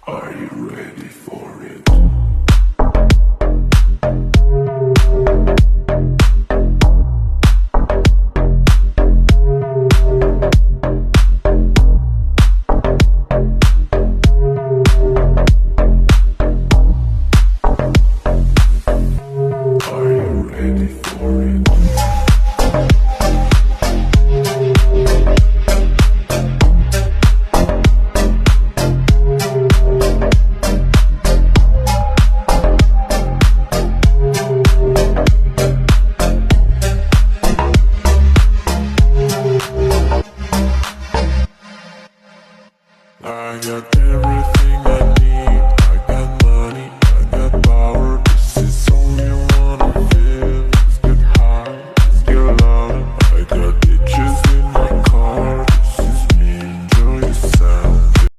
Are you ready for it? Are you ready for it? I got everything I need.